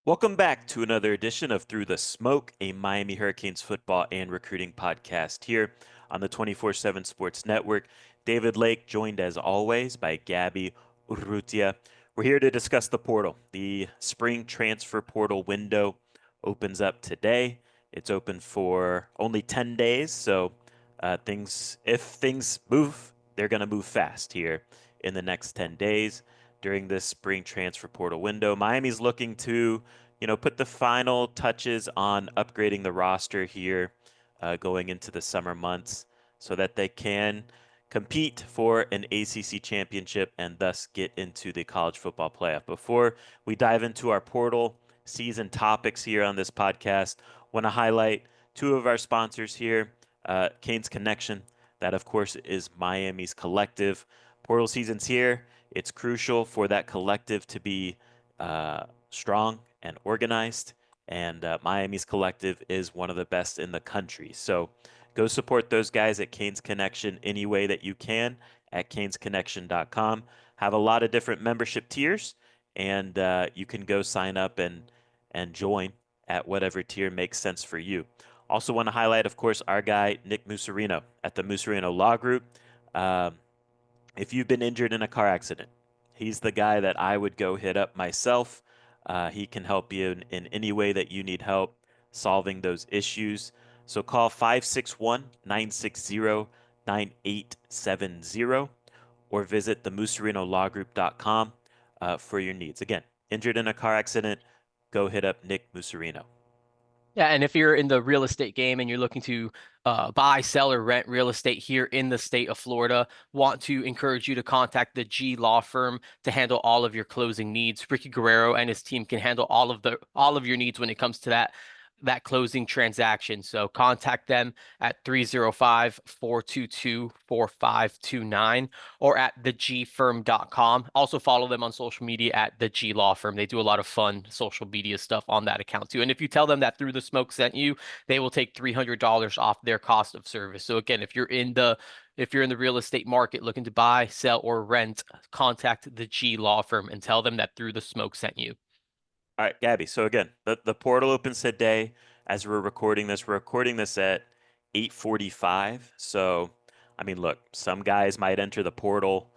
Welcome back to another edition of Through the Smoke, a Miami Hurricanes football and recruiting podcast here on the 24/7 Sports Network. David Lake, joined as always by Gabby Urrutia. We're here to discuss the portal. The spring transfer portal window opens up today. It's open for only 10 days, so if things move, they're going to move fast here in the next 10 days during this spring transfer portal window. Miami's looking to put the final touches on upgrading the roster here going into the summer months so that they can compete for an ACC championship and thus get into the college football playoff. Before we dive into our portal season topics here on this podcast, want to highlight two of our sponsors here, Canes Connection. That, of course, is Miami's collective. Portal season's here. It's crucial for that collective to be strong and organized. And Miami's collective is one of the best in the country. So go support those guys at Canes Connection any way that you can at canesconnection.com. Have a lot of different membership tiers, and you can go sign up and join at whatever tier makes sense for you. Also, want to highlight, of course, our guy Nick Musarino at the Musarino Law Group. Um, if you've been injured in a car accident, he's the guy that I would go hit up myself. He can help you in any way that you need help solving those issues. So call 561 960 9870 or visit themuserinolawgroup.com for your needs. Again, injured in a car accident, go hit up Nick Musarino. Yeah, and if you're in the real estate game and you're looking to buy, sell, or rent real estate here in the state of Florida, want to encourage you to contact the G Law Firm to handle all of your closing needs. Ricky Guerrero and his team can handle all of your needs when it comes to that closing transaction. So contact them at 305-422-4529 or at thegfirm.com. Also follow them on social media at the G Law Firm. They do a lot of fun social media stuff on that account too. And if you tell them that Through the Smoke sent you, they will take $300 off their cost of service. So again, if you're in the real estate market looking to buy, sell, or rent, contact the G Law Firm and tell them that Through the Smoke sent you. All right, Gabby. So again, the portal opens today as we're recording this. We're recording this at 8:45. So, I mean, look, some guys might enter the portal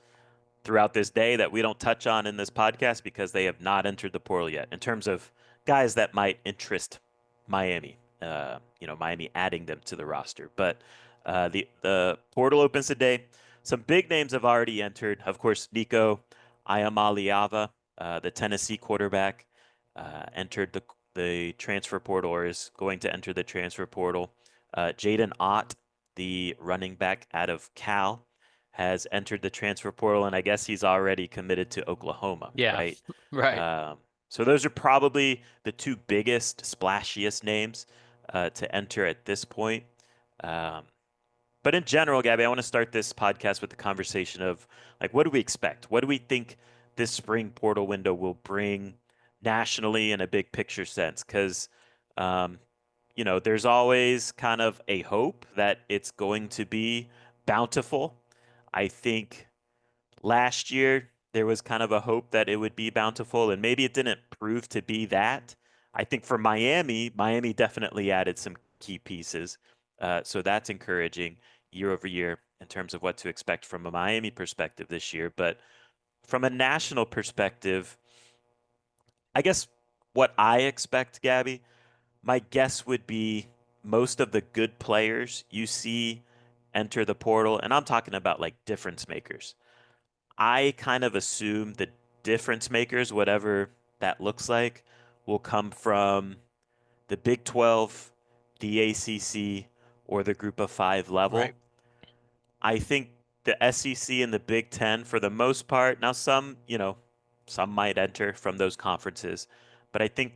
throughout this day that we don't touch on in this podcast because they have not entered the portal yet. In terms of guys that might interest Miami, Miami adding them to the roster. But the portal opens today. Some big names have already entered. Of course, Nico Iamaleava, the Tennessee quarterback, entered the transfer portal or is going to enter the transfer portal. Jaden Ott, the running back out of Cal, has entered the transfer portal, and I guess he's already committed to Oklahoma, Yeah, right? right. So those are probably the two biggest, splashiest names to enter at this point. Um, but in general, Gabby, I want to start this podcast with the conversation of like, what do we expect? What do we think this spring portal window will bring nationally in a big picture sense? Because, um, there's always kind of a hope that it's going to be bountiful. I think last year there was kind of a hope that it would be bountiful, and maybe it didn't prove to be that. I think for Miami definitely added some key pieces. So that's encouraging year over year in terms of what to expect from a Miami perspective this year. But from a national perspective, I guess what I expect, Gabby, my guess would be most of the good players you see enter the portal, and I'm talking about like difference makers. I kind of assume the difference makers, whatever that looks like, will come from the Big 12, the ACC, or the Group of Five Right. level. I think the SEC and the Big Ten, for the most part, now some might enter from those conferences, but I think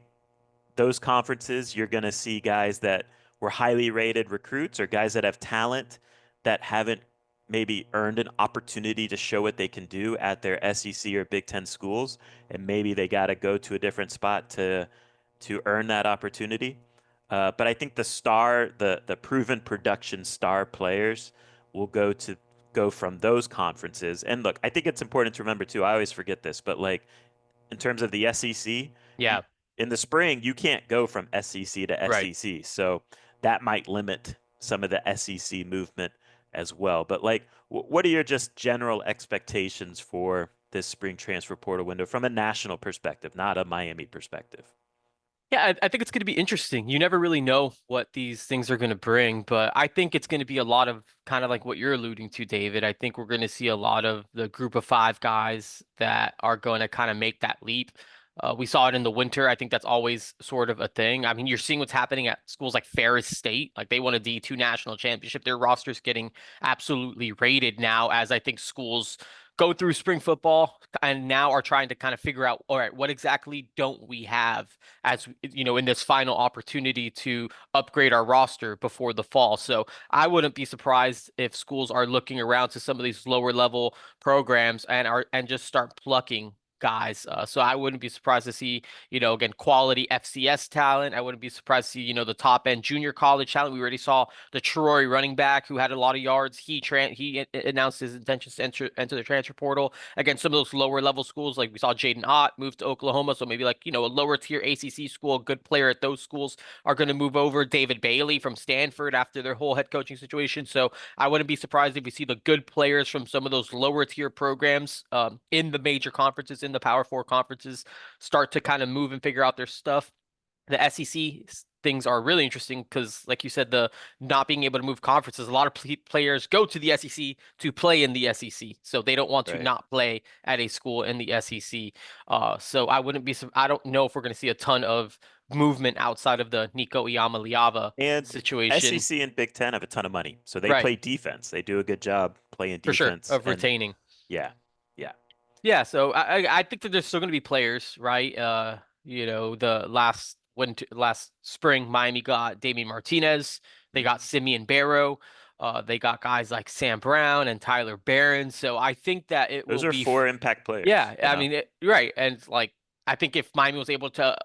those conferences, you're going to see guys that were highly rated recruits or guys that have talent that haven't maybe earned an opportunity to show what they can do at their SEC or Big Ten schools, and maybe they got to go to a different spot to earn that opportunity. But I think the proven production star players will go from those conferences. And look, I think it's important to remember too. I always forget this, but like in terms of the SEC, Yeah. in the spring, you can't go from SEC to Right. SEC. So that might limit some of the SEC movement as well. But like, what are your just general expectations for this spring transfer portal window from a national perspective, not a Miami perspective? Yeah, I think it's going to be interesting. You never really know what these things are going to bring, but I think it's going to be a lot of kind of like what you're alluding to, David. I think we're going to see a lot of the group of five guys that are going to kind of make that leap. We saw it in the winter. I think that's always sort of a thing. I mean, you're seeing what's happening at schools like Ferris State. Like they won a D2 national championship. Their roster's getting absolutely rated now as I think schools go through spring football and now are trying to kind of figure out, all right, what exactly don't we have as you know in this final opportunity to upgrade our roster before the fall. So I wouldn't be surprised if schools are looking around to some of these lower level programs and just start plucking guys. So I wouldn't be surprised to see, again, quality FCS talent. I wouldn't be surprised to see, the top end junior college talent. We already saw the Troy running back who had a lot of yards. He announced his intentions to enter the transfer portal. Again, some of those lower level schools, like we saw Jaden Ott move to Oklahoma. So maybe like, a lower tier ACC school, a good player at those schools are going to move over. David Bailey from Stanford after their whole head coaching situation. So I wouldn't be surprised if we see the good players from some of those lower tier programs in the major conferences, in the Power Four conferences, start to kind of move and figure out their stuff. The SEC things are really interesting because, like you said, the not being able to move conferences, a lot of players go to the SEC to play in the SEC, so they don't want to Right. not play at a school in the SEC. So I wouldn't be. I don't know if we're going to see a ton of movement outside of the Nico Iamaleava And situation. SEC and Big Ten have a ton of money, so they Right, play defense. They do a good job playing for sure, defense, of and retaining. yeah, yeah. Yeah, so I think that there's still going to be players, right? The last spring, Miami got Damian Martinez, they got Mhm. Simeon Barrow, they got guys like Sam Brown and Tyler Barron. So I think that it will Those are be four impact players, yeah, you I know? mean, right, and like I think if Miami was able to,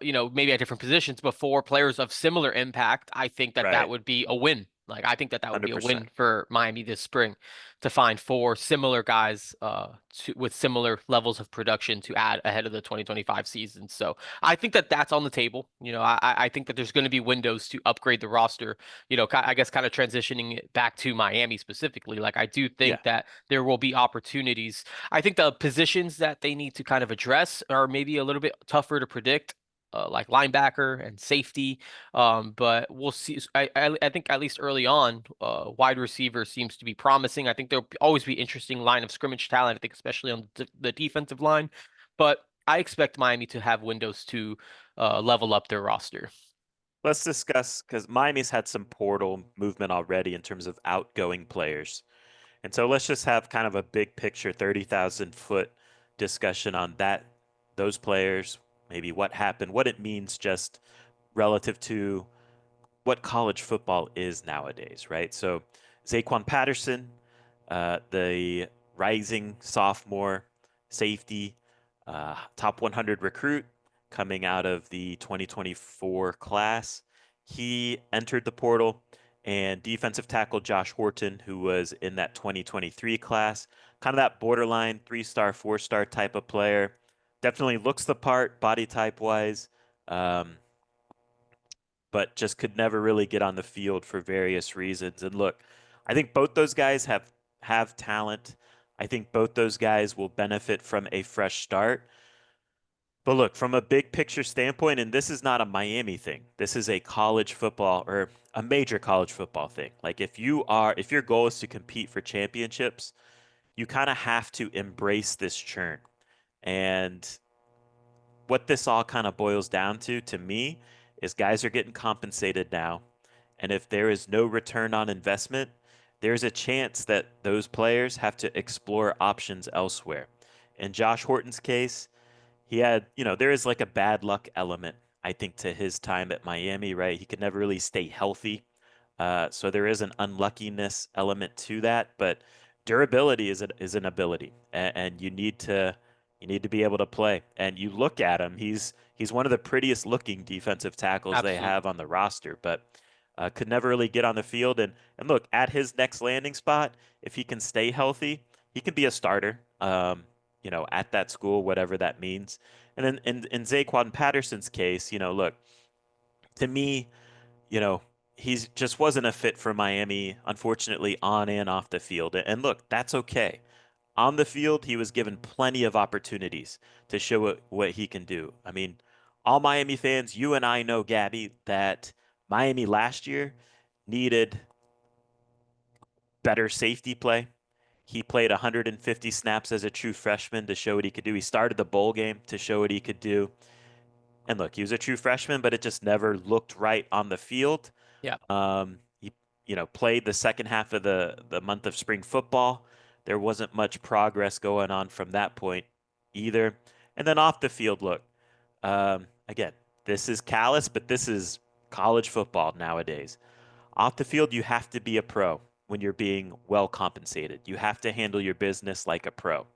maybe at different positions before players of similar impact, I think that that Right. would be a win. Like I think that that would be a 100%. win for Miami this spring to find four similar guys, with similar levels of production to add ahead of the 2025 season. So I think that that's on the table. I think that there's going to be windows to upgrade the roster. I guess kind of transitioning it back to Miami specifically. Like I do Yeah. think that there will be opportunities. I think the positions that they need to kind of address are maybe a little bit tougher to predict, like linebacker and safety. But we'll see. I think at least early on, wide receiver seems to be promising. I think there'll always be interesting line of scrimmage talent. I think especially on the defensive line, but I expect Miami to have windows to level up their roster. Let's discuss because Miami's had some portal movement already in terms of outgoing players. And so let's just have kind of a big picture, 30,000 foot discussion on that, those players, maybe what happened, what it means just relative to what college football is nowadays, right? So Zaquan Patterson, the rising sophomore safety, top 100 recruit coming out of the 2024 class. He entered the portal, and defensive tackle Josh Horton, who was in that 2023 class, kind of that borderline 3 star, 4 star type of player. Definitely looks the part, body type wise. Um, but just could never really get on the field for various reasons. And look, I think both those guys have talent. I think both those guys will benefit from a fresh start. But look, from a big picture standpoint, and this is not a Miami thing. This is a college football or a major college football thing. Like if your goal is to compete for championships, you kind of have to embrace this churn. And what this all kind of boils down to me, is guys are getting compensated now. And if there is no return on investment, there's a chance that those players have to explore options elsewhere. In Josh Horton's case, he had, there is like a bad luck element, I think, to his time at Miami, right? He could never really stay healthy. So there is an unluckiness element to that, but durability is an ability, and you need to be able to play. And you look at him; he's one of the prettiest looking defensive tackles they have Absolutely. on the roster, but could never really get on the field. And look, at his next landing spot, if he can stay healthy, he can be a starter. at that school, whatever that means. And then in Zaquan Patterson's case, look, to me, you know, he's just wasn't a fit for Miami, unfortunately, on and off the field. And look, that's okay. On the field, he was given plenty of opportunities to show what he can do. I mean, all Miami fans, you and I know, Gabby, that Miami last year needed better safety play. He played 150 snaps as a true freshman to show what he could do. He started the bowl game to show what he could do. And look, he was a true freshman, but it just never looked right on the field. Yeah. He, played the second half of the month of spring football. There wasn't much progress going on from that point either. And then off the field, look, again, this is callous, but this is college football nowadays. Off the field, you have to be a pro when you're being well compensated. You have to handle your business like a pro.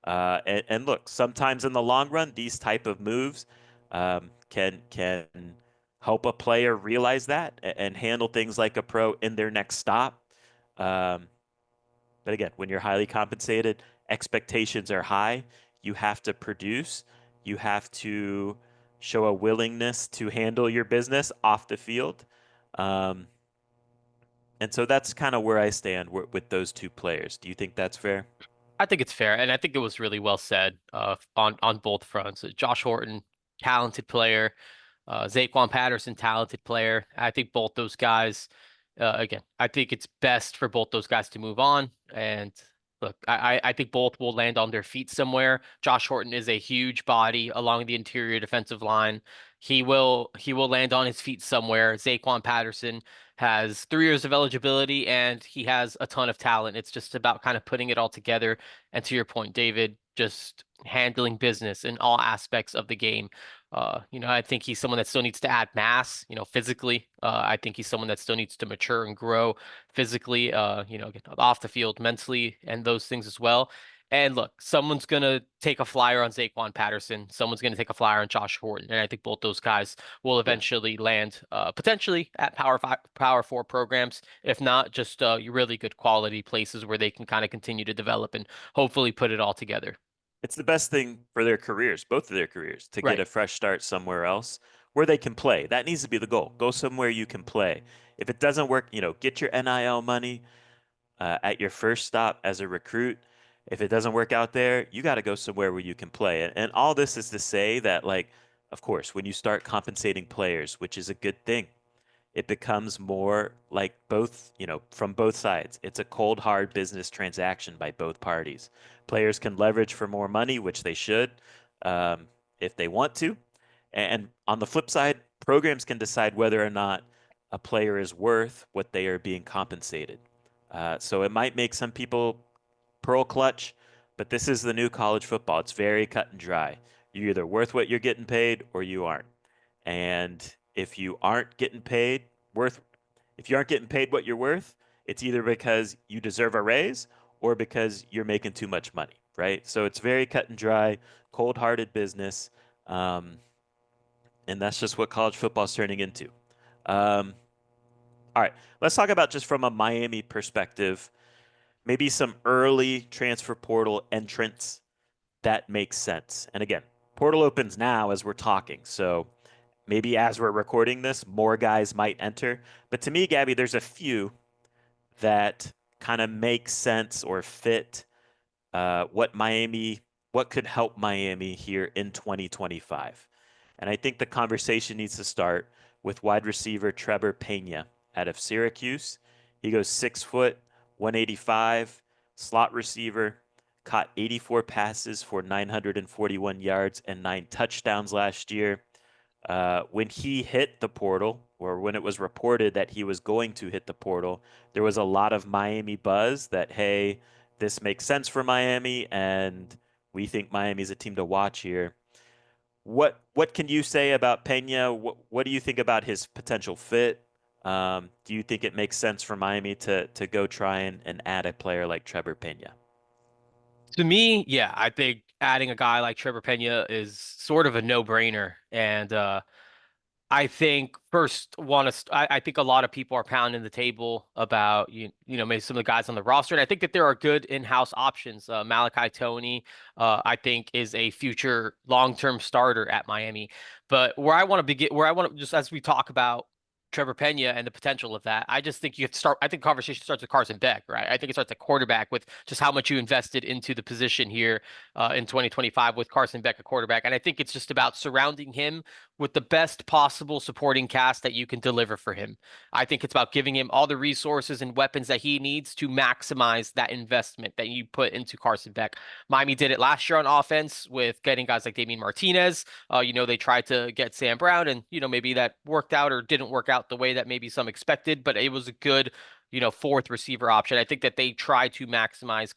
And look, sometimes in the long run, these type of moves can help a player realize that and handle things like a pro in their next stop. Um, but again, when you're highly compensated, expectations are high. You have to produce. You have to show a willingness to handle your business off the field. Um, and so that's kind of where I stand with those two players. Do you think that's fair? I think it's fair, and I think it was really well said on both fronts. Josh Horton, talented player. Zaquan Patterson, talented player. I think both those guys, again, I think it's best for both those guys to move on. And look, I think both will land on their feet somewhere. Josh Horton is a huge body along the interior defensive line. He will land on his feet somewhere. Zaquan Patterson has 3 years of eligibility and he has a ton of talent. It's just about kind of putting it all together. And to your point, David, just handling business in all aspects of the game. I think he's someone that still needs to add mass, physically. I think he's someone that still needs to mature and grow physically, off the field, mentally, and those things as well. And look, someone's gonna take a flyer on Zaquan Patterson. Someone's gonna take a flyer on Josh Horton, and I think both those guys will Yeah. eventually land, potentially at Power Four programs, if not just really good quality places where they can kind of continue to develop and hopefully put it all together. It's the best thing for their careers, both of their careers, to get Right. a fresh start somewhere else where they can play. That needs to be the goal. Go somewhere you can play. If it doesn't work, get your NIL money at your first stop as a recruit. If it doesn't work out there, you got to go somewhere where you can play. And all this is to say that, like, of course, when you start compensating players, which is a good thing, it becomes more like both, from both sides. It's a cold, hard business transaction by both parties. Players can leverage for more money, which they should, um, if they want to. And on the flip side, programs can decide whether or not a player is worth what they are being compensated. So it might make some people pearl clutch, but this is the new college football. It's very cut and dry. You're either worth what you're getting paid or you aren't. And if you aren't getting paid worth, if you aren't getting paid what you're worth, it's either because you deserve a raise or because you're making too much money, right? So it's very cut and dry, cold-hearted business, um, and that's just what college football is turning into. Um, all right, let's talk about just from a Miami perspective, maybe some early transfer portal entrants that makes sense. And again, portal opens now as we're talking, so maybe as we're recording this, more guys might enter. But to me, Gabby, there's a few that kind of make sense or fit what could help Miami here in 2025. And I think the conversation needs to start with wide receiver Trevor Pena out of Syracuse. He goes 6 foot, 185, slot receiver, caught 84 passes for 941 yards and 9 touchdowns last year. When he hit the portal, or when it was reported that he was going to hit the portal, there was a lot of Miami buzz that, hey, this makes sense for Miami, and we think Miami's a team to watch here. What can you say about Pena? What do you think about his potential fit? Do you think it makes sense for Miami to go try and add a player like Trevor Pena? To me, yeah, I think adding a guy like Trevor Pena is sort of a no-brainer. And I think first want to. I think a lot of people are pounding the table about maybe some of the guys on the roster, and I think that there are good in-house options. Malachi Tony, I think, is a future long-term starter at Miami. But where I want to begin, where I want to just as we talk about Trevor Pena and the potential of that, I just think you have to start. I think conversation starts with Carson Beck, right? I think it starts at quarterback with just how much you invested into the position here in 2025 with Carson Beck at quarterback, and I think it's just about surrounding him with the best possible supporting cast that you can deliver for him. I think it's about giving him all the resources and weapons that he needs to maximize that investment that you put into Carson Beck. Miami did it last year on offense with getting guys like Damian Martinez. They tried to get Sam Brown, and maybe that worked out or didn't work out the way that maybe some expected, but it was a good fourth receiver option. I think that they try to maximize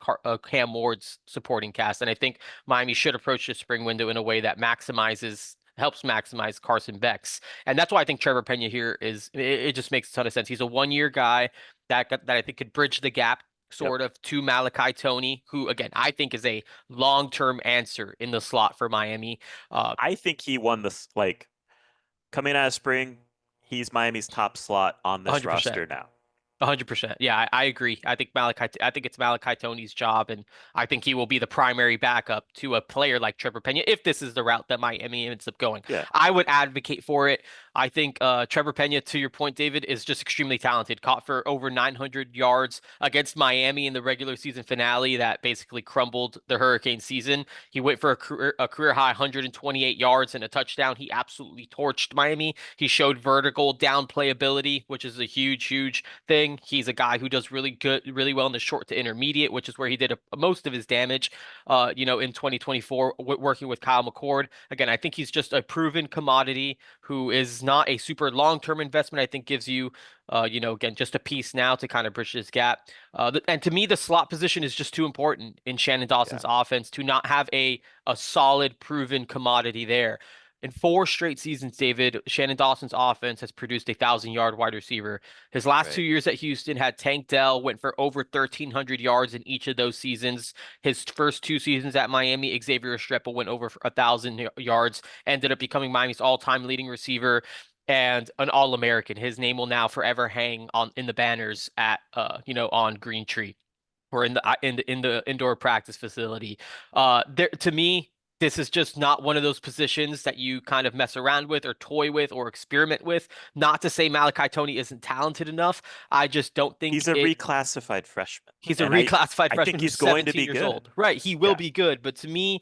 Cam Ward's supporting cast, and I think Miami should approach the spring window in a way that helps maximize Carson Beck's. And that's why I think Trevor Pena here it just makes a ton of sense. He's a 1 year guy that I think could bridge the gap Yep. sort of to Malachi Tony, who again I think is a long-term answer in the slot for Miami. Uh I think he won this, like, coming out of spring, he's Miami's top slot on this 100%. roster now. 100%. Yeah, I agree. I think it's Malachi Tony's job, and I think he will be the primary backup to a player like Trevor Pena if this is the route that Miami ends up going. Yeah, I would advocate for it. I think Trevor Pena, to your point, David, is just extremely talented. Caught for over 900 yards against Miami in the regular season finale that basically crumbled the Hurricane season. He went for a career high 128 yards and a touchdown. He absolutely torched Miami. He showed vertical down playability, which is a huge, huge thing. He's a guy who does really well in the short to intermediate, which is where he did most of his damage, in 2024, working with Kyle McCord. Again, I think he's just a proven commodity who is not a super long-term investment. I think gives you, again, just a piece now to kind of bridge this gap. And to me, the slot position is just too important in Shannon yeah, Dawson's offense to not have a solid, proven commodity there. In 4 straight seasons, David, Shannon Dawson's offense has produced 1,000-yard wide receiver. His last two right. years at Houston had Tank Dell, went for over 1,300 yards in each of those seasons. His first 2 seasons at Miami, Xavier Restrepo went over 1,000 yards, ended up becoming Miami's all-time leading receiver and an All-American. His name will now forever hang on in the banners at on Green Tree or in the indoor practice facility. There to me, this is just not one of those positions that you kind of mess around with or toy with or experiment with. Not to say Malachi Tony isn't talented enough. I just don't think He's a it. reclassified freshman, He's a and reclassified I think freshman he's who's going to 17 be years good. old. Right, he will Yeah, be good, but to me,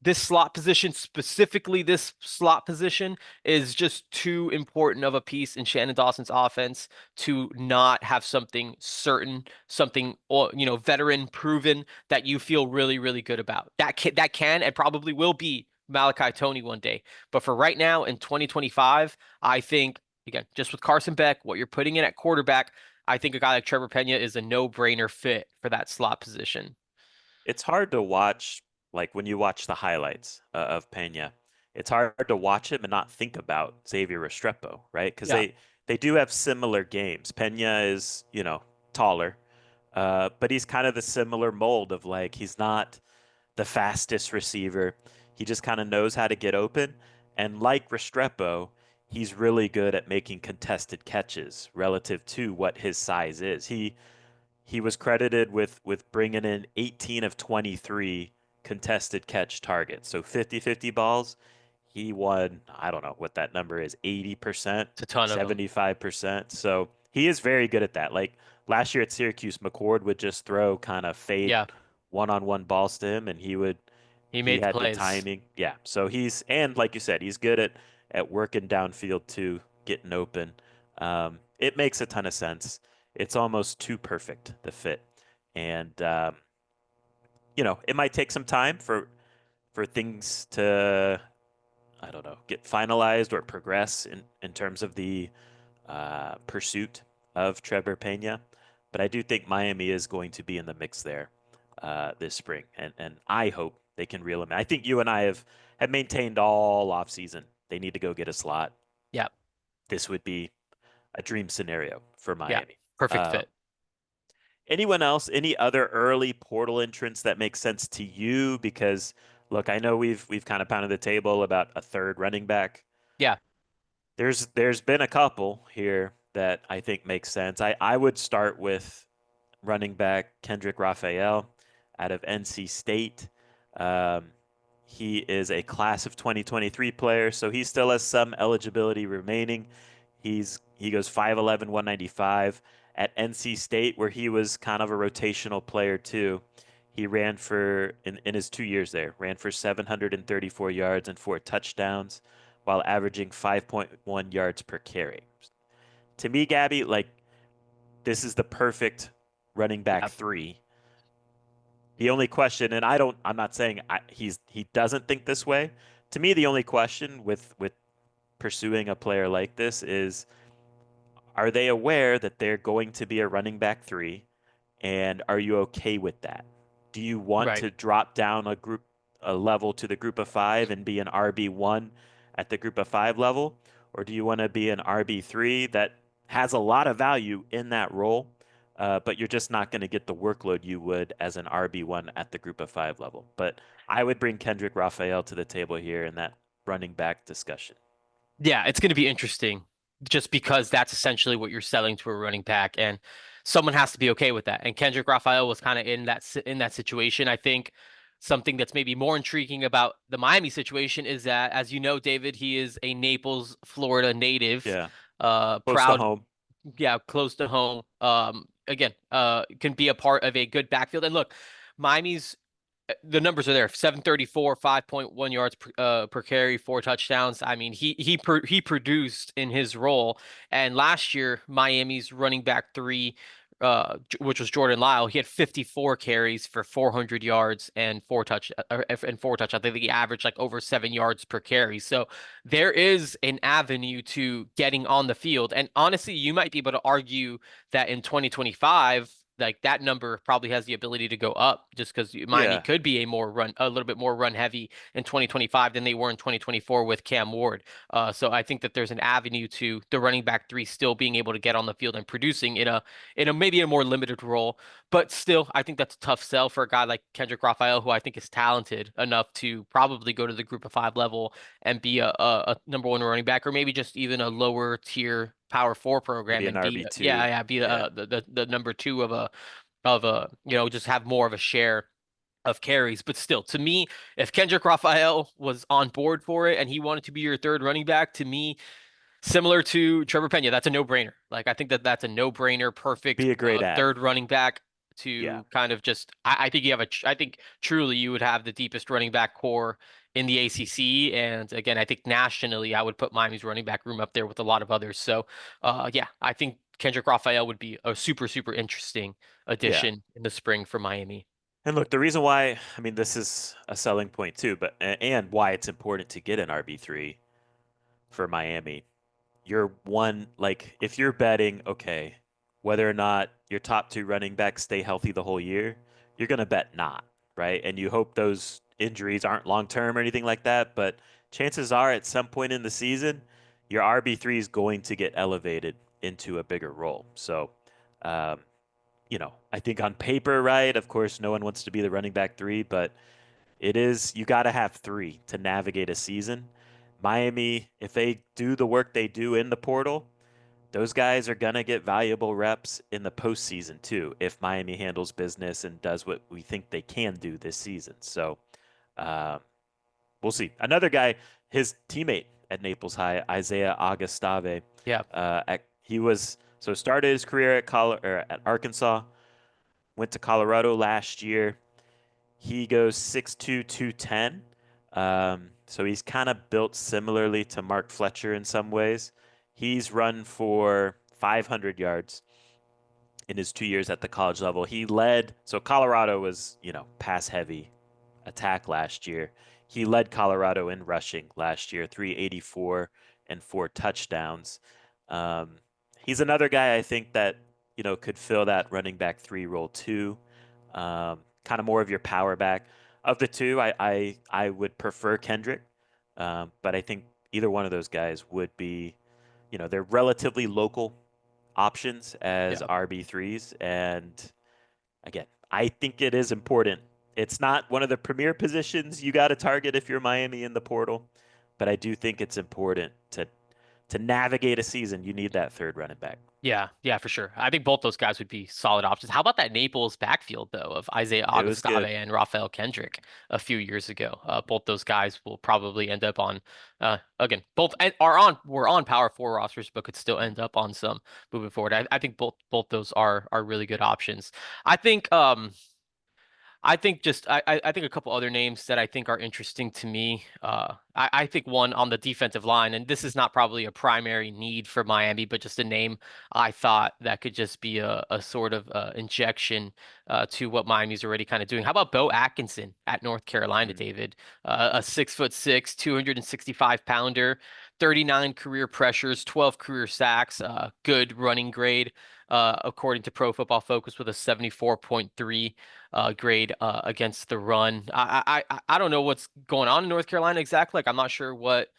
this slot position, specifically this slot position, is just too important of a piece in Shannon Dawson's offense to not have something certain, something or veteran proven that you feel really, really good about. That can and probably will be Malachi Tony one day. But for right now in 2025, I think again, just with Carson Beck, what you're putting in at quarterback, I think a guy like Trevor Pena is a no-brainer fit for that slot position. it's hard to watch, like when you watch the highlights of Pena. It's hard to watch him and not think about Xavier Restrepo, right? Because Yeah. they do have similar games. Pena is, taller, but he's kind of the similar mold of, like, he's not the fastest receiver. He just kind of knows how to get open. And like Restrepo, he's really good at making contested catches relative to what his size is. He was credited with bringing in 18 of 23 contested catch targets. So 50-50 balls. He won, I don't know what that number is, 80%, It's a ton of them. 75%. So he is very good at that. Like last year at Syracuse, McCord would just throw kind of fade Yeah, one-on-one balls to him, and he he made the had the plays. timing. Yeah. So and like you said, he's good at working downfield too, getting open. It makes a ton of sense. It's almost too perfect, the fit. And it might take some time for things to, I don't know, get finalized or progress in terms of the pursuit of Trevor Pena. But I do think Miami is going to be in the mix there this spring, and I hope they can reel him in. I think you and I have maintained all offseason they need to go get a slot. Yeah, This would be a dream scenario for yeah, Miami. perfect Uh, fit. Anyone else? Any other early portal entrants that make sense to you? Because look, I know we've kind of pounded the table about a third running back. Yeah. There's been a couple here that I think makes sense. I would start with running back Kendrick Raphael out of NC State. Um, he is a class of 2023 player, so he still has some eligibility remaining. He goes 5'11", 195 at NC State, where he was kind of a rotational player too. He ran for in his 2 years there, ran for 734 yards and 4 touchdowns, while averaging 5.1 yards per carry. To me, Gabby, like this is the perfect running back Yeah. three. The only question, and I'm not saying he doesn't think this way. To me, the only question with pursuing a player like this is, are they aware that they're going to be a running back three, and are you okay with that? Do you want Right. to drop down a level to the group of five and be an RB1 at the group of five level, or do you want to be an RB3 that has a lot of value in that role, but you're just not going to get the workload you would as an RB1 at the group of five level? But I would bring Kendrick Raphael to the table here in that running back discussion. Yeah, it's going to be interesting just because that's essentially what you're selling to a running back, and someone has to be okay with that. And Kendrick Raphael was kind of in that situation. I think something that's maybe more intriguing about the Miami situation is that, as you know, David, he is a Naples, Florida native, Yeah, close to proud, home. yeah, close to home. Again, can be a part of a good backfield. And look, Miami's the numbers are there. 734, 5.1 yards per carry, 4 touchdowns. I mean, he produced in his role. And last year, Miami's running back three, which was Jordan Lyle, he had 54 carries for 400 yards and 4 touchdowns. I think he averaged like over 7 yards per carry. So there is an avenue to getting on the field. And honestly, you might be able to argue that in 2025, like that number probably has the ability to go up just because Miami Yeah, could be a little bit more run heavy in 2025 than they were in 2024 with Cam Ward. So I think that there's an avenue to the running back three still being able to get on the field and producing in a maybe a more limited role, but still I think that's a tough sell for a guy like Kendrick Raphael, who I think is talented enough to probably go to the group of five level and be a number one running back, or maybe just even a lower tier Power Four program maybe an and be RB2. be Yeah, the number two of a just have more of a share of carries. But still, to me, if Kendrick Raphael was on board for it and he wanted to be your third running back, to me, similar to Trevor Pena, that's a no-brainer. Like I think that that's a no-brainer, perfect be a great ad. third running back Yeah, to kind of just. I think you have I think truly you would have the deepest running back core in the ACC, and again, I think nationally, I would put Miami's running back room up there with a lot of others. So, yeah, I think Kendrick Raphael would be a super interesting yeah. addition in the spring for Miami. And look, the reason why, I mean, this is a selling point too, but and why it's important to get an RB3 for Miami. You're one, like, if you're betting, okay, whether or not your top two running backs stay healthy the whole year, you're going to bet not, right? And you hope those injuries aren't long term or anything like that. But chances are at some point in the season, your RB3 is going to get elevated into a bigger role. So, um, I think on paper, right? Of course, no one wants to be the running back three, but you got to have three to navigate a season. Miami, if they do the work they do in the portal, those guys are going to get valuable reps in the postseason too, if Miami handles business and does what we think they can do this season. So uh, we'll see. Another guy, his teammate at Naples High, Isaiah Augustave, Yeah. he was so started his career at Arkansas, went to Colorado last year. He goes 6'2", 210. So he's kind of built similarly to Mark Fletcher in some ways. He's run for 500 yards in his 2 years at the college level. So Colorado was, pass heavy attack last year. He led Colorado in rushing last year, 384 and 4 touchdowns. Um, he's another guy I think that, could fill that running back three role too. Kind of more of your power back. Of the two, I would prefer Kendrick, but I think either one of those guys would be, they're relatively local options as Yeah. RB3s. And again, I think it is important. It's not one of the premier positions you got to target if you're Miami in the portal, but I do think it's important to to navigate a season, you need that third running back. Yeah, yeah, for sure. I think both those guys would be solid options. How about that Naples backfield though of Isaiah It was Augustave good. and Rafael Kendrick a few years ago? Both those guys will probably end up on, again, both are on were on Power Four rosters, but could still end up on some moving forward. I think both those are really good options. I think I think a couple other names that I think are interesting to me. I think one on the defensive line, and this is not probably a primary need for Miami, but just a name I thought that could just be a sort of injection to what Miami's already kind of doing. How about Bo Atkinson at North Carolina, Mm. David? A 6'6", 265 pounder, 39 career pressures, 12 career sacks, good running grade. According to Pro Football Focus, with a 74.3 grade against the run. I don't know what's going on in North Carolina exactly. Like I'm not sure what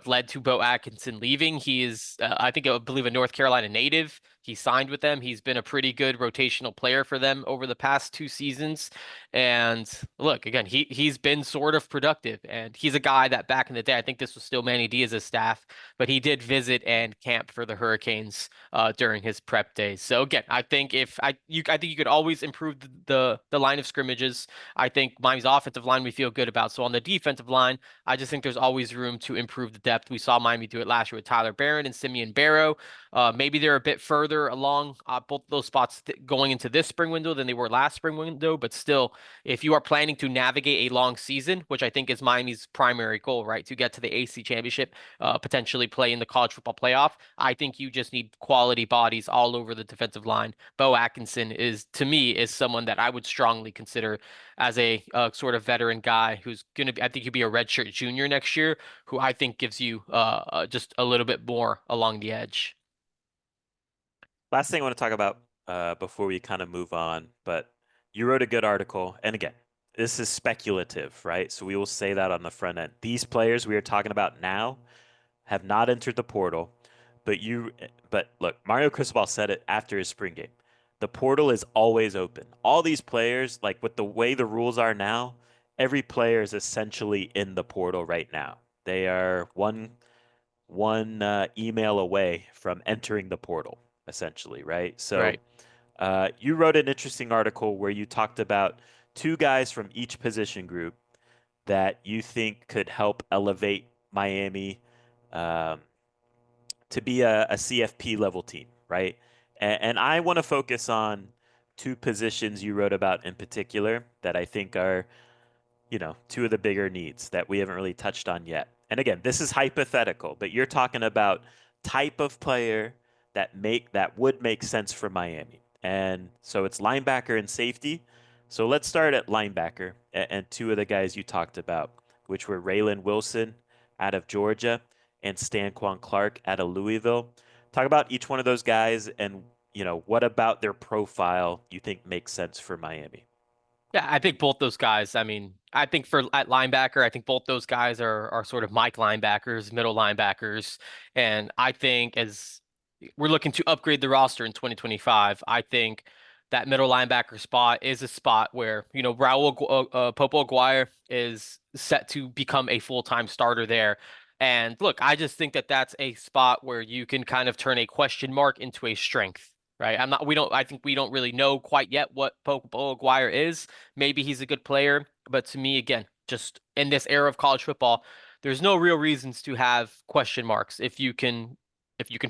led to Bo Atkinson leaving. He is, I think, I believe, a North Carolina native. He signed with them. He's been a pretty good rotational player for them over the past 2 seasons. And look, again, he's been sort of productive. And he's a guy that back in the day, I think this was still Manny Diaz's staff, but he did visit and camp for the Hurricanes during his prep days. So again, I think I think you could always improve the line of scrimmages. I think Miami's offensive line we feel good about. So on the defensive line. I just think there's always room to improve the depth. We saw Miami do it last year with Tyler Barron and Simeon Barrow. Maybe they're a bit further along both those spots going into this spring window than they were last spring window. But still, if you are planning to navigate a long season, which I think is Miami's primary goal, right, to get to the AC championship, potentially play in the college football playoff, I think you just need quality bodies all over the defensive line. Bo Atkinson is, to me, is someone that I would strongly consider as a sort of veteran guy who's going to be, I think he'll be a redshirt junior next year, who I think gives you just a little bit more along the edge. Last thing I want to talk about before we kind of move on, but you wrote a good article. And again, this is speculative, right? So we will say that on the front end. These players we are talking about now have not entered the portal, but look, Mario Cristobal said it after his spring game. The portal is always open. All these players, like with the way the rules are now, every player is essentially in the portal right now. They are one email away from entering the portal, essentially, right? So Right. you wrote an interesting article where you talked about two guys from each position group that you think could help elevate Miami um, to be a CFP level team, right? And I want to focus on two positions you wrote about in particular that I think are two of the bigger needs that we haven't really touched on yet. And again, this is hypothetical, but you're talking about type of player that would make sense for Miami. And so it's linebacker and safety. So let's start at linebacker and two of the guys you talked about, which were Raylan Wilson out of Georgia and Stanquan Clark out of Louisville. Talk about each one of those guys and what about their profile you think makes sense for Miami. Yeah, I think both those guys. I mean, I think for at linebacker, I think both those guys are sort of Mike linebackers, middle linebackers, and I think as we're looking to upgrade the roster in 2025, I think that middle linebacker spot is a spot where Popo Aguirre is set to become a full-time starter there. And look, I just think that that's a spot where you can kind of turn a question mark into a strength. Right. I think we don't really know quite yet what Popo Aguirre is. Maybe he's a good player, but to me, again, just in this era of college football, there's no real reasons to have question marks if you can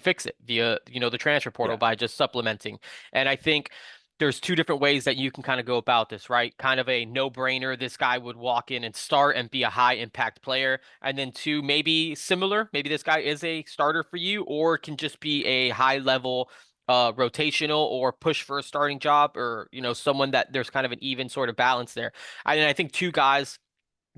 fix it via the transfer portal Yeah. by just supplementing. And I think there's two different ways that you can kind of go about this, right? Kind of a no-brainer. This guy would walk in and start and be a high impact player. And then two, maybe similar. Maybe this guy is a starter for you or can just be a high level rotational or push for a starting job or someone that there's kind of an even sort of balance there. I think two guys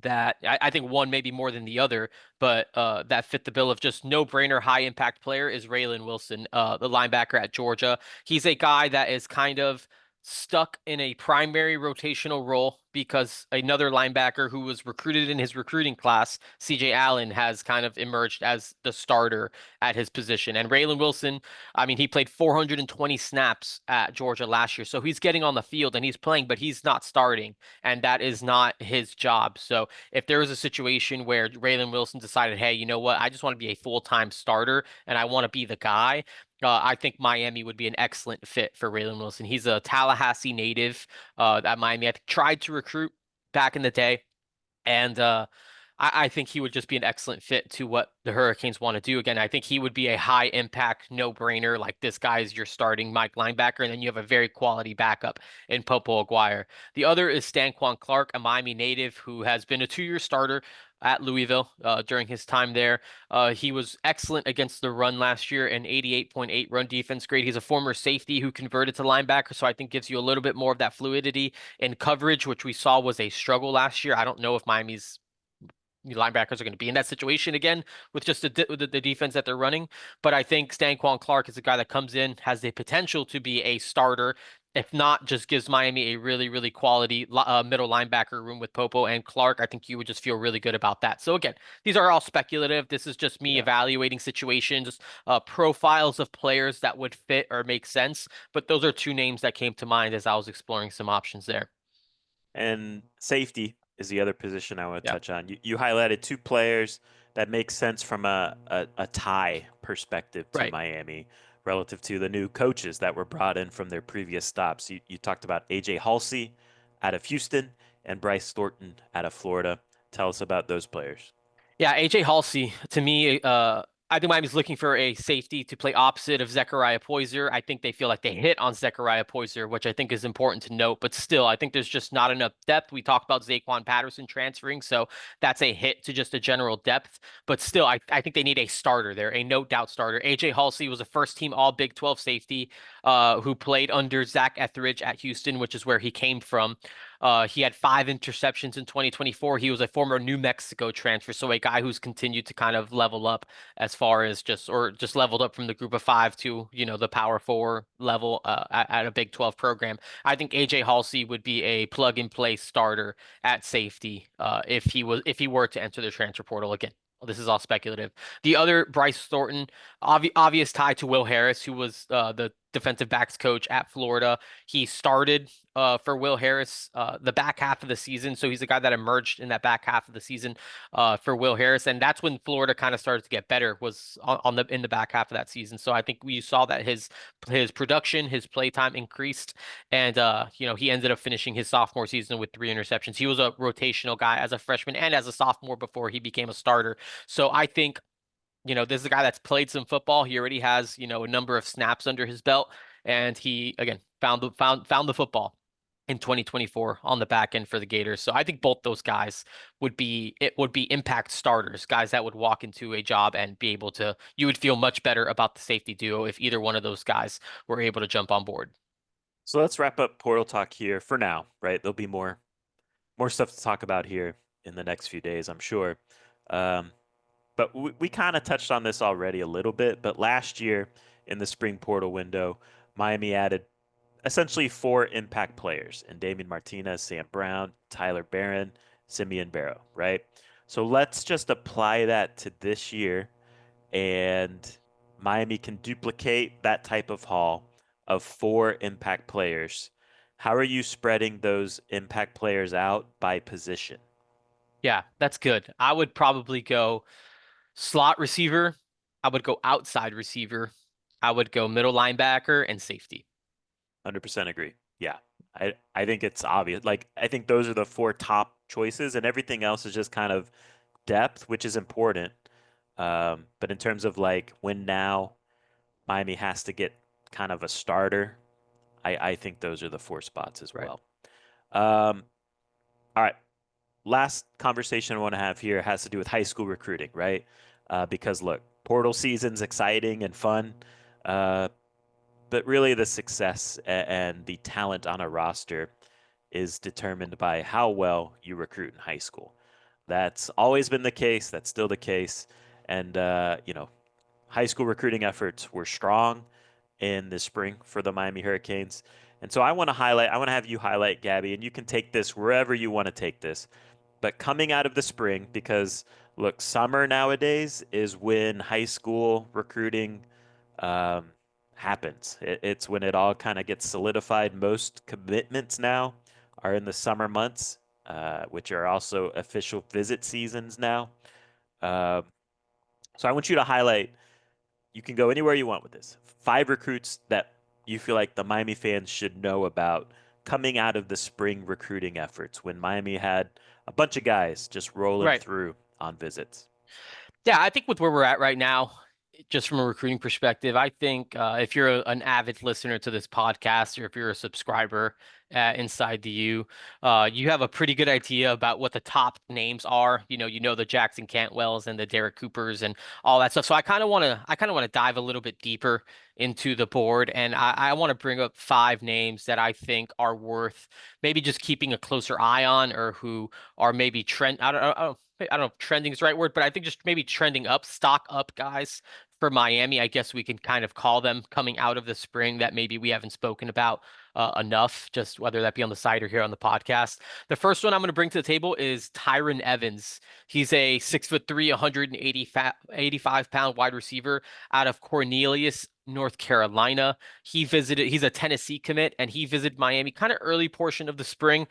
that I think one maybe more than the other, but that fit the bill of just no-brainer high impact player is Raylan Wilson, the linebacker at Georgia. He's a guy that is kind of stuck in a primary rotational role because another linebacker who was recruited in his recruiting class, CJ Allen, has kind of emerged as the starter at his position. And Raylan Wilson, I mean, he played 420 snaps at Georgia last year. So he's getting on the field and he's playing, but he's not starting. And that is not his job. So if there was a situation where Raylan Wilson decided, hey, you know what, I just want to be a full-time starter and I want to be the guy, I think Miami would be an excellent fit for Raylan Wilson. He's a Tallahassee native at Miami. I think tried to recruit back in the day, and I think he would just be an excellent fit to what the Hurricanes want to do. Again, I think he would be a high impact, no brainer. Like this guy is your starting Mike linebacker, and then you have a very quality backup in Popo Aguirre. The other is Stanquan Clark, a Miami native who has been a 2-year starter at Louisville during his time there. He was excellent against the run last year, an 88.8 run defense grade. He's a former safety who converted to linebacker, so I think gives you a little bit more of that fluidity in coverage, which we saw was a struggle last year. I don't know if Miami's linebackers are going to be in that situation again with just the defense that they're running. But I think Stanquan Clark is a guy that comes in, has the potential to be a starter. If not, just gives Miami a really, really quality middle linebacker room with Popo and Clark. I think you would just feel really good about that. So again, these are all speculative. This is just me Yeah. evaluating situations, profiles of players that would fit or make sense. But those are two names that came to mind as I was exploring some options there. And safety is the other position I want to Yeah. touch on. You highlighted two players that make sense from a tie perspective to Right. Miami relative to the new coaches that were brought in from their previous stops. You talked about AJ Halsey out of Houston and Bryce Thornton out of Florida. Tell us about those players. Yeah, AJ Halsey, to me, I think Miami's looking for a safety to play opposite of Zechariah Poyser. I think they feel like they hit on Zechariah Poyser, which I think is important to note. But still, I think there's just not enough depth. We talked about Zaquan Patterson transferring, so that's a hit to just a general depth. But still, I think they need a starter there, a no doubt starter. AJ Halsey was a first team All Big 12 safety who played under Zach Etheridge at Houston, which is where he came from. He had 5 interceptions in 2024. He was a former New Mexico transfer, so a guy who's continued to kind of level up as far as just leveled up from the group of five to, the power four level at a Big 12 program. I think AJ Halsey would be a plug and play starter at safety if he were to enter the transfer portal again. This is all speculative. The other, Bryce Thornton, obvious tie to Will Harris, who was the defensive backs coach at Florida. He started for Will Harris the back half of the season, so he's a guy that emerged in that back half of the season for Will Harris, and that's when Florida kind of started to get better was on the in the back half of that season. So I think we saw that his production, his play time increased, and he ended up finishing his sophomore season with 3 interceptions. He was a rotational guy as a freshman and as a sophomore before he became a starter. So I think this is a guy that's played some football. He already has, a number of snaps under his belt, and he again found the football in 2024 on the back end for the Gators. So I think both those guys would be impact starters, guys that would walk into a job and be able to you would feel much better about the safety duo if either one of those guys were able to jump on board. So let's wrap up portal talk here for now, right? There'll be more stuff to talk about here in the next few days, I'm sure. Um, but we kind of touched on this already a little bit. But last year in the spring portal window, Miami added essentially four impact players and Damian Martinez, Sam Brown, Tyler Barron, Simeon Barrow, right? So let's just apply that to this year, and Miami can duplicate that type of haul of four impact players. How are you spreading those impact players out by position? Yeah, that's good. I would probably go slot receiver. I would go outside receiver. I would go middle linebacker and safety. 100% agree. Yeah. I think it's obvious. Like, I think those are the four top choices, and everything else is just kind of depth, which is important. But in terms of like when now Miami has to get kind of a starter, I think those are the four spots as Right. well. Um, all right. Last conversation I want to have here has to do with high school recruiting, right? Because look, portal season's exciting and fun, uh, but really the success and the talent on a roster is determined by how well you recruit in high school. That's always been the case. That's still the case. And, high school recruiting efforts were strong in the spring for the Miami Hurricanes. And so I want to have you highlight, Gabby, and you can take this wherever you want to take this. But coming out of the spring, because look, summer nowadays is when high school recruiting um, happens. It's when it all kind of gets solidified. Most commitments now are in the summer months, which are also official visit seasons now. Uh, so I want you to highlight. You can go anywhere you want with this. 5 recruits that you feel like the Miami fans should know about coming out of the spring recruiting efforts when Miami had a bunch of guys just rolling Right. through on visits. Yeah, I think with where we're at right now, just from a recruiting perspective, I think if you're an avid listener to this podcast or if you're a subscriber inside the U, you have a pretty good idea about what the top names are. You know the Jackson Cantwells and the Derek Coopers and all that stuff. So I kind of want to dive a little bit deeper into the board, and I want to bring up 5 names that I think are worth maybe just keeping a closer eye on, or who are maybe trend. I don't know if trending is the right word, but I think just maybe trending up, stock up guys for Miami. I guess we can kind of call them coming out of the spring that maybe we haven't spoken about enough, just whether that be on the site or here on the podcast. The first one I'm going to bring to the table is Tyron Evans. He's a 6'3", 185 pound wide receiver out of Cornelius, North Carolina. He's a Tennessee commit, and he visited Miami kind of early portion of the spring.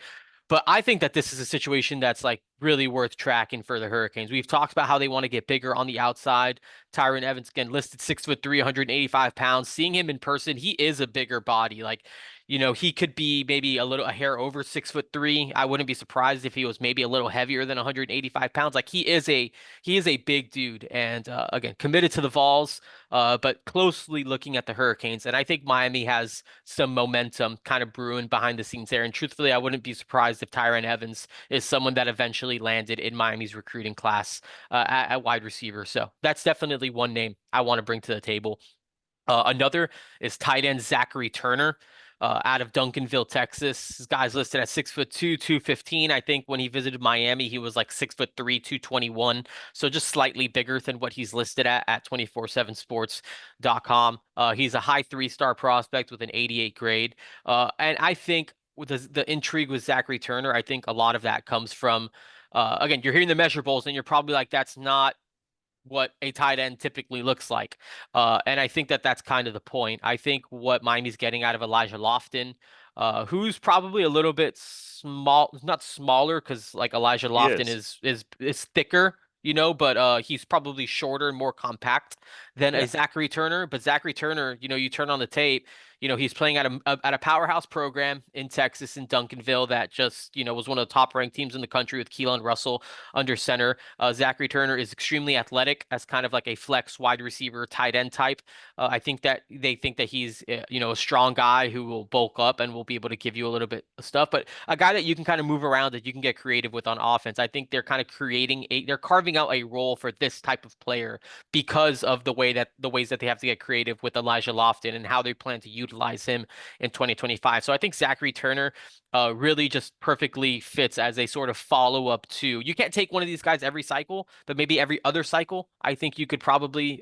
But I think that this is a situation that's like really worth tracking for the Hurricanes. We've talked about how they want to get bigger on the outside. Tyron Evans, again, listed 6'3", 185 pounds. Seeing him in person, he is a bigger body. Like, he could be maybe a hair over 6'3". I wouldn't be surprised if he was maybe a little heavier than 185 pounds. Like he is a big dude, and again, committed to the Vols, but closely looking at the Hurricanes. And I think Miami has some momentum kind of brewing behind the scenes there. And truthfully, I wouldn't be surprised if Tyron Evans is someone that eventually landed in Miami's recruiting class at wide receiver. So that's definitely one name I want to bring to the table. Another is tight end Zachary Turner. Out of Duncanville, Texas. This guy's listed at 6'2", 215. I think when he visited Miami, he was like 6'3", 221. So just slightly bigger than what he's listed at 247sports.com. He's a high 3-star prospect with an 88 grade. And I think with the intrigue with Zachary Turner, I think a lot of that comes from, again, you're hearing the measurables and you're probably like, that's not what a tight end typically looks like. And I think that that's kind of the point. I think what Miami's getting out of Elijah Lofton, who's probably a little bit small, not smaller, because like Elijah He Lofton is. is thicker, but he's probably shorter and more compact than a Yeah. Zachary Turner. But Zachary Turner, you turn on the tape, he's playing at a powerhouse program in Texas in Duncanville that just was one of the top ranked teams in the country with Keelan Russell under center. Zachary Turner is extremely athletic as kind of like a flex wide receiver, tight end type. I think that they think that he's, a strong guy who will bulk up and will be able to give you a little bit of stuff, but a guy that you can kind of move around, that you can get creative with on offense. I think they're kind of they're carving out a role for this type of player because of the ways that they have to get creative with Elijah Lofton and how they plan to utilize him in 2025. So I think Zachary Turner really just perfectly fits as a sort of follow up to. You can't take one of these guys every cycle, but maybe every other cycle, I think you could probably,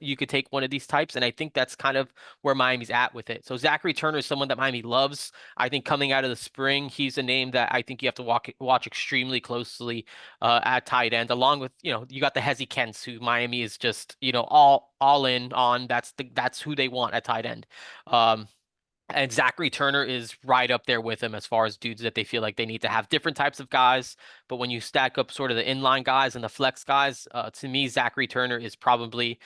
you could take one of these types. And I think that's kind of where Miami's at with it. So Zachary Turner is someone that Miami loves. I think coming out of the spring, he's a name that I think you have to watch extremely closely at tight end, along with, you got the Hezi Kents, who Miami is just, all in on. That's who they want at tight end. And Zachary Turner is right up there with him as far as dudes that they feel like they need to have different types of guys. But when you stack up sort of the inline guys and the flex guys, to me, Zachary Turner is probably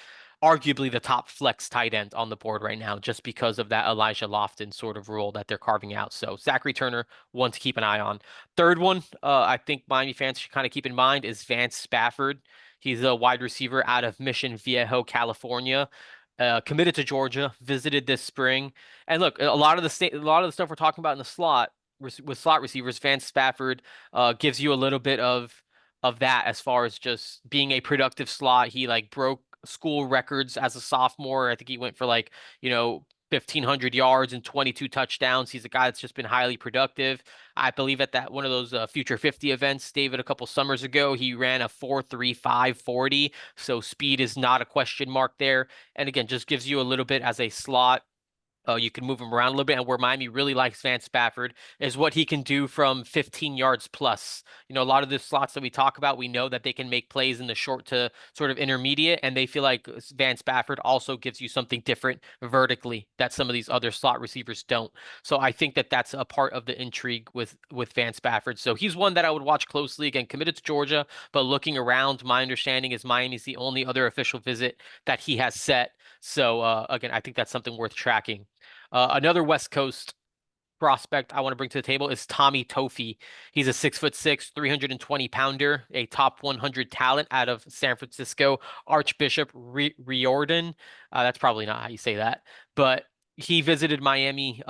arguably the top flex tight end on the board right now, just because of that Elijah Lofton sort of role that they're carving out. So Zachary Turner, one to keep an eye on. Third one, I think Miami fans should kind of keep in mind is Vance Spafford. He's a wide receiver out of Mission Viejo, California. Committed to Georgia, visited this spring. And look, a lot of the stuff we're talking about in the slot with slot receivers, Vance Spafford gives you a little bit of that as far as just being a productive slot. He like broke school records as a sophomore. I think he went for like, 1,500 yards and 22 touchdowns. He's a guy that's just been highly productive. I believe at that one of those Future 50 events, David, a couple summers ago, he ran a 4.35 40. So speed is not a question mark there. And again, just gives you a little bit as a slot You can move him around a little bit, and where Miami really likes Van Spafford is what he can do from 15 yards plus. A lot of the slots that we talk about, we know that they can make plays in the short to sort of intermediate, and they feel like Van Spafford also gives you something different vertically that some of these other slot receivers don't. So I think that that's a part of the intrigue with Van Spafford. So he's one that I would watch closely. Again, committed to Georgia, but looking around, my understanding is Miami's the only other official visit that he has set. So again, I think that's something worth tracking. Another West Coast prospect I want to bring to the table is Tommy Toffee. He's a 6'6", 320-pounder, a top 100 talent out of San Francisco. Archbishop Riordan. That's probably not how you say that, but he visited Miami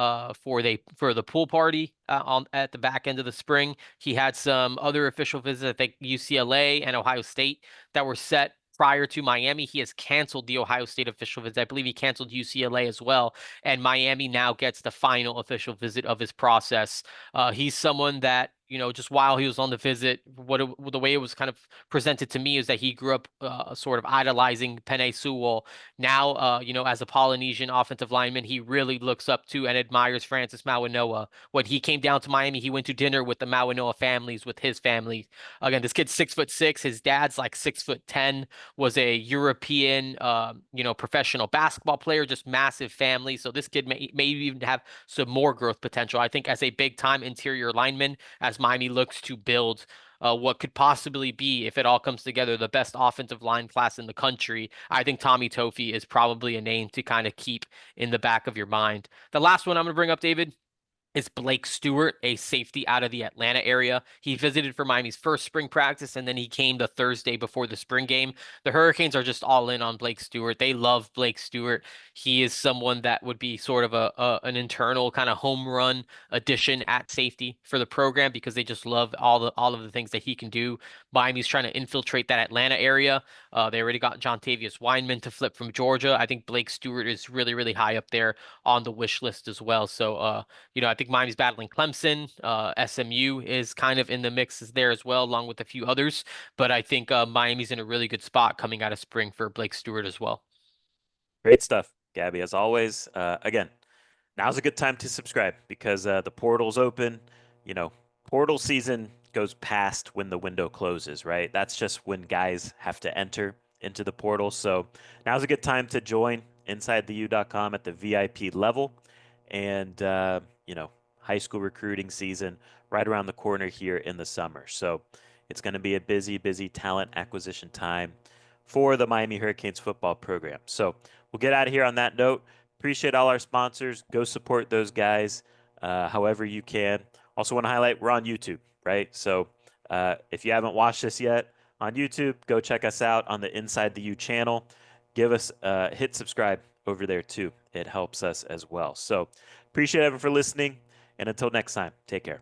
for the pool party on at the back end of the spring. He had some other official visits, I think UCLA and Ohio State, that were set prior to Miami. He has canceled the Ohio State official visit. I believe he canceled UCLA as well, and Miami now gets the final official visit of his process. He's someone that, just while he was on the visit, the way it was kind of presented to me is that he grew up sort of idolizing Penei Sewell. Now, as a Polynesian offensive lineman, he really looks up to and admires Francis Mawanoa. When he came down to Miami, he went to dinner with the Mawanoa families, with his family. Again, this kid's 6'6". His dad's like 6'10", was a European, professional basketball player, just massive family. So this kid may even have some more growth potential. I think as a big time interior lineman, as Miami looks to build what could possibly be, if it all comes together, the best offensive line class in the country, I think Tommy Toffee is probably a name to kind of keep in the back of your mind. The last one I'm going to bring up, David, is Blake Stewart, a safety out of the Atlanta area. He visited for Miami's first spring practice, and then he came the Thursday before the spring game. The Hurricanes are just all in on Blake Stewart. They love Blake Stewart. He is someone that would be sort of an internal kind of home run addition at safety for the program, because they just love all of the things that he can do. Miami's trying to infiltrate that Atlanta area. They already got John Tavius Weinman to flip from Georgia. I think Blake Stewart is really, really high up there on the wish list as well. So, I think Miami's battling Clemson. SMU is kind of in the mix there as well, along with a few others. But I think Miami's in a really good spot coming out of spring for Blake Stewart as well. Great stuff, Gabby, as always. Again, now's a good time to subscribe because the portal's open. You know, portal season goes past when the window closes, right? That's just when guys have to enter into the portal. So now's a good time to join InsideTheU.com at the VIP level. And, high school recruiting season right around the corner here in the summer. So it's going to be a busy, busy talent acquisition time for the Miami Hurricanes football program. So we'll get out of here on that note. Appreciate all our sponsors. Go support those guys however you can. Also, want to highlight we're on YouTube, right? So if you haven't watched this yet on YouTube, go check us out on the Inside the U channel. Give us hit subscribe over there too. It helps us as well. So appreciate everyone for listening. And until next time, take care.